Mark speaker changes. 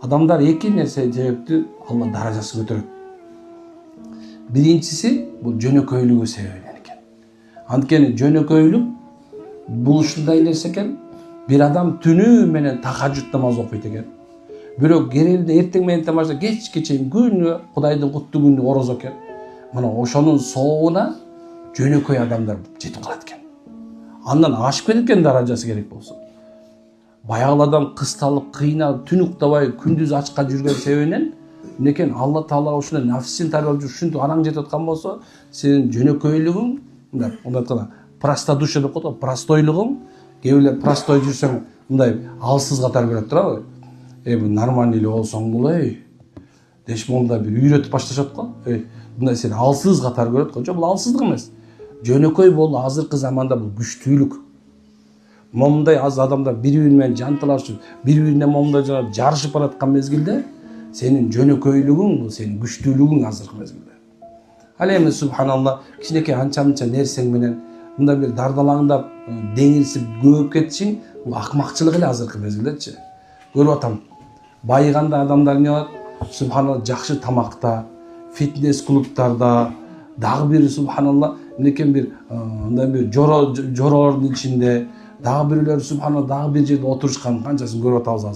Speaker 1: Адамдар эки нерсе себептүү Алла даражасын көтөрөт. Биринчиси бул жөнөкөйлүгү себебинен экен. Анткени жөнөкөйлүк бул ушундай нерсе экен. Bir adam tünü menen tahajjud namazı okuydu eкен. Бирок керелде эртең менен баштап кечке чейин күнү Кудайдын куттуу күнү ороз экен. Мына ошонун соогуна жөнөкөй адамдар жетип калат экен. Андан ашып кетет экен даражасы керек болсо. Баягы адам кысталып, кыйналып, түн уктабай, күндүз ачка жүргөн себебинен некен Алла Таала ушундай нафсин тарбиялап жүрүп ушинтип араң жетип аткан болсо, сенин жөнөкөйлүгүң, мындай айтканда простодушие деп коет го, простойлугуң, кээ бирлер простой жүрсөң, мындай алсыз катар көрөт турабы? Бул нормальный эле болсоң бул деш монда бир үйрөтүп башташат го. Мындай сени алсыз катар көрөт го. Жок, бул алсыздык эмес. Жөнөкөй болуу азыркы заманда бул күчтүүлүк. Момундай аз адамдар бири-бири менен жанталашып, бири-бирине момундай жарышып бараткан мезгилде сенин жөнөкөйлүгүң бул сенин күчтүүлүгүң азыркы мезгилде. Ал эми субханалла кичинекей анча-мынча нерсең менен мындай бир дардалаңдап, деңирсип көбөп кетишиң бул акмакчылык эле азыркы мезгилдечи. Көрүп атам. Байыганда адамдар эмне болот? Субханалла жакшы тамакта, фитнес клубтарда, дагы бир субханалла мынекен бир мындай бир жоролордун ичинде, дагы бирлер субханалла дагы бир жерде отурушкан канчасын көрүп атабыз азыр.